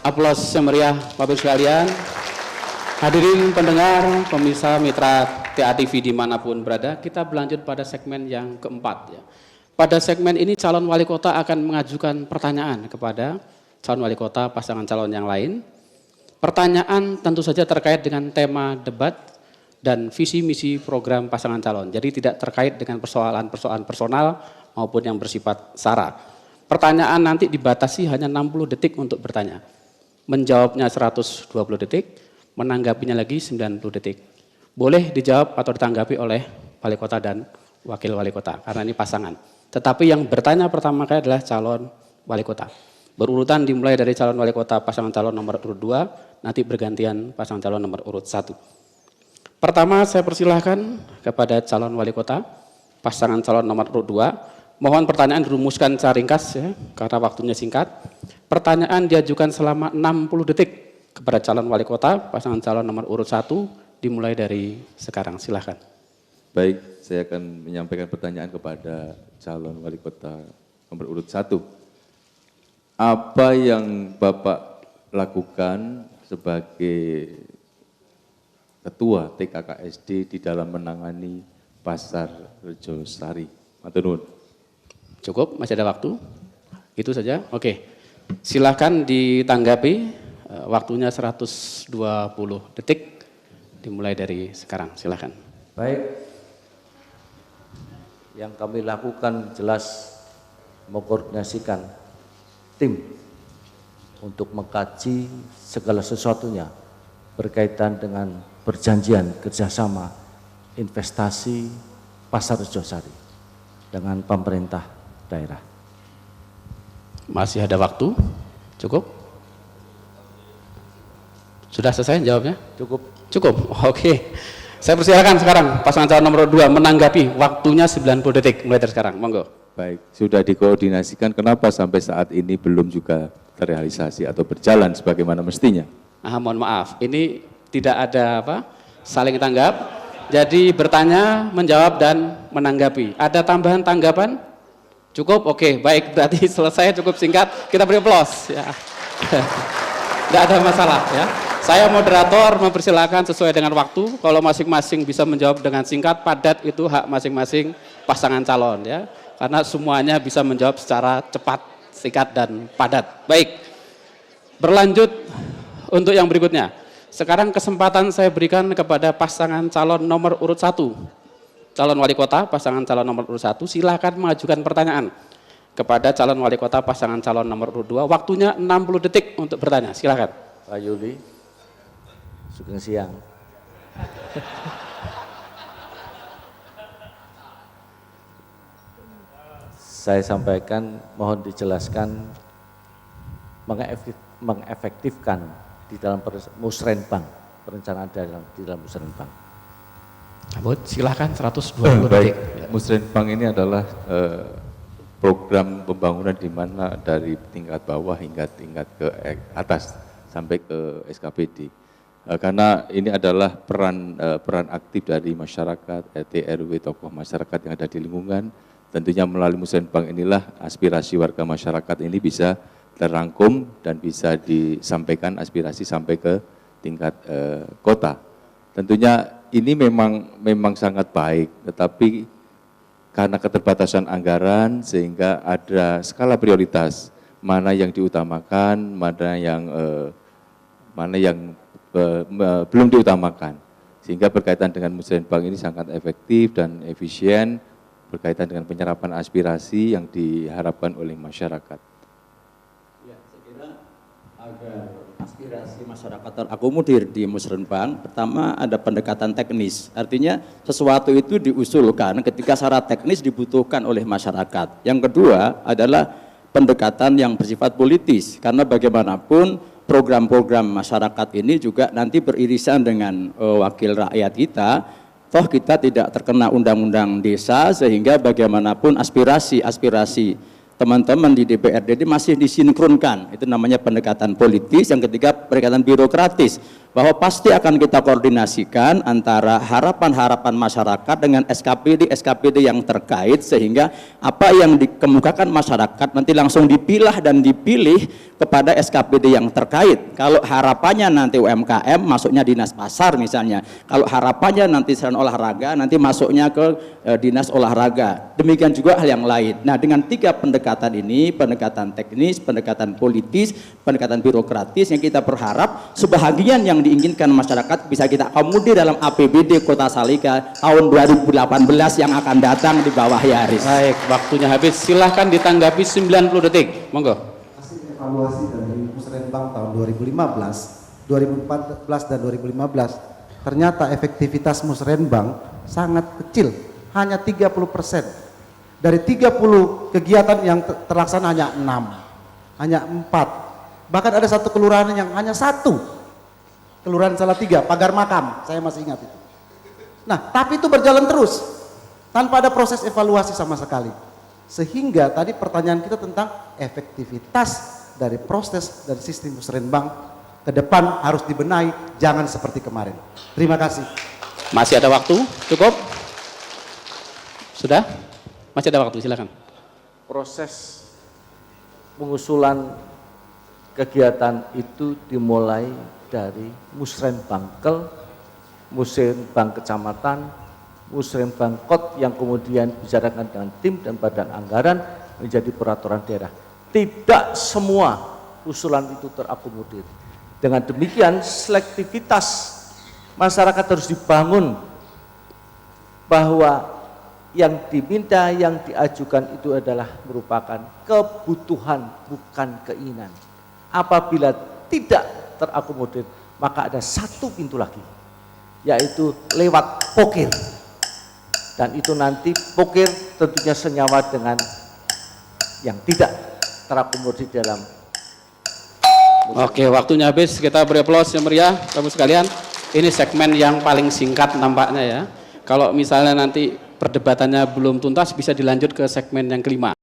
Aplaus yang meriah Bapak sekalian. Hadirin pendengar, pemirsa mitra TA TV dimanapun berada, kita berlanjut pada segmen yang keempat ya. Pada segmen ini calon wali kota akan mengajukan pertanyaan kepada calon wali kota pasangan calon yang lain. Pertanyaan tentu saja terkait dengan tema debat dan visi misi program pasangan calon. Jadi tidak terkait dengan persoalan-persoalan personal maupun yang bersifat sara. Pertanyaan nanti dibatasi hanya 60 detik untuk bertanya. Menjawabnya 120 detik, menanggapinya lagi 90 detik. Boleh dijawab atau ditanggapi oleh wali kota dan wakil wali kota, karena ini pasangan. Tetapi yang bertanya pertama kali adalah calon wali kota. Berurutan dimulai dari calon wali kota pasangan calon nomor urut 2, nanti bergantian pasangan calon nomor urut 1. Pertama saya persilahkan kepada calon wali kota, pasangan calon nomor urut 2. Mohon pertanyaan dirumuskan secara ringkas ya, karena waktunya singkat. Pertanyaan diajukan selama 60 detik kepada calon wali kota, pasangan calon nomor urut 1, dimulai dari sekarang, silahkan. Baik, saya akan menyampaikan pertanyaan kepada calon wali kota nomor urut 1. Apa yang Bapak lakukan sebagai ketua TKKSD di dalam menangani Pasar Rejosari? Matur nuwun. Cukup, masih ada waktu? Itu saja? Oke. Silahkan ditanggapi, waktunya 120 detik, dimulai dari sekarang, silahkan. Baik, yang kami lakukan jelas mengkoordinasikan tim untuk mengkaji segala sesuatunya berkaitan dengan perjanjian kerjasama investasi Pasar Rejosari dengan pemerintah daerah. Masih ada waktu? Cukup? Sudah selesai jawabnya? Cukup. Cukup, oke. Saya persilakan sekarang pasangan calon nomor 2 menanggapi, waktunya 90 detik mulai dari sekarang, monggo. Baik, sudah dikoordinasikan, kenapa sampai saat ini belum juga terrealisasi atau berjalan sebagaimana mestinya? Mohon maaf, ini tidak ada saling tanggap, jadi bertanya, menjawab, dan menanggapi. Ada tambahan tanggapan? Cukup? Oke, baik, berarti selesai, cukup singkat, kita beri aplaus. Ya. Tidak ada masalah ya. Saya moderator mempersilakan sesuai dengan waktu, kalau masing-masing bisa menjawab dengan singkat, padat, itu hak masing-masing pasangan calon ya. Karena semuanya bisa menjawab secara cepat, singkat, dan padat. Baik, berlanjut untuk yang berikutnya. Sekarang kesempatan saya berikan kepada pasangan calon nomor urut 1. Calon wali kota, pasangan calon nomor urut 1, silakan mengajukan pertanyaan kepada calon wali kota, pasangan calon nomor urut 2. Waktunya 60 detik untuk bertanya, silakan. Pak Yuli, sugeng siang. Saya sampaikan, mohon dijelaskan mengefektifkan di dalam Musrenbang, perencanaan di dalam Musrenbang. Silahkan 120 detik. Musrenbang ini adalah program pembangunan di mana dari tingkat bawah hingga tingkat ke atas sampai ke SKPD. Karena ini adalah peran aktif dari masyarakat, RT, RW, tokoh masyarakat yang ada di lingkungan. Tentunya melalui Musrenbang inilah aspirasi warga masyarakat ini bisa terangkum dan bisa disampaikan aspirasi sampai ke tingkat kota. Tentunya ini memang sangat baik, tetapi karena keterbatasan anggaran sehingga ada skala prioritas mana yang diutamakan, mana yang belum diutamakan. Sehingga berkaitan dengan Musrenbang ini sangat efektif dan efisien berkaitan dengan penyerapan aspirasi yang diharapkan oleh masyarakat. Ya, saya kira agar aspirasi masyarakat terakomodir di Musrenbang, pertama ada pendekatan teknis, artinya sesuatu itu diusulkan ketika syarat teknis dibutuhkan oleh masyarakat. Yang kedua adalah pendekatan yang bersifat politis, karena bagaimanapun program-program masyarakat ini juga nanti beririsan dengan wakil rakyat kita, toh kita tidak terkena undang-undang desa, sehingga bagaimanapun aspirasi teman-teman di DPRD ini masih disinkronkan. Itu namanya pendekatan politis. Yang ketiga pendekatan birokratis, bahwa pasti akan kita koordinasikan antara harapan-harapan masyarakat dengan SKPD yang terkait, sehingga apa yang dikemukakan masyarakat nanti langsung dipilah dan dipilih kepada SKPD yang terkait. Kalau harapannya nanti UMKM, masuknya dinas pasar misalnya. Kalau harapannya nanti saran olahraga, nanti masuknya ke dinas olahraga. Demikian juga hal yang lain. Nah, dengan 3 pendekatan ini, pendekatan teknis, pendekatan politis, pendekatan birokratis, yang kita berharap sebahagian yang diinginkan masyarakat bisa kita akomodir dalam APBD Kota Salika tahun 2018 yang akan datang di bawah Yaris. Baik, waktunya habis. Silahkan ditanggapi 90 detik. Monggo. Hasil evaluasi dari Musrenbang tahun 2014 dan 2015, ternyata efektivitas Musrenbang sangat kecil, hanya 30%. Dari 30 kegiatan yang terlaksana hanya 6, hanya 4. Bahkan ada satu kelurahan yang hanya 1. Kelurahan Salatiga, Pagar Makam, saya masih ingat itu. Nah, tapi itu berjalan terus tanpa ada proses evaluasi sama sekali. Sehingga tadi pertanyaan kita tentang efektivitas dari proses dari sistem Musrenbang ke depan harus dibenahi, jangan seperti kemarin. Terima kasih. Masih ada waktu? Cukup? Sudah? Masih ada waktu, silakan. Proses pengusulan kegiatan itu dimulai dari Musrenbang Kel, Musrenbang Kecamatan, Musrenbang Kot, yang kemudian bicarakan dengan tim dan badan anggaran menjadi peraturan daerah. Tidak semua usulan itu terakomodir. Dengan demikian selektivitas masyarakat harus dibangun, bahwa yang diminta, yang diajukan itu adalah merupakan kebutuhan, bukan keinginan. Apabila tidak terakomodir, maka ada satu pintu lagi, yaitu lewat pokir. Dan itu nanti pokir tentunya senyawa dengan yang tidak terakomodir dalam. Oke, waktunya habis. Kita beri aplaus yang meriah, Bapak sekalian. Ini segmen yang paling singkat nampaknya ya. Kalau misalnya nanti perdebatannya belum tuntas, bisa dilanjut ke segmen yang kelima.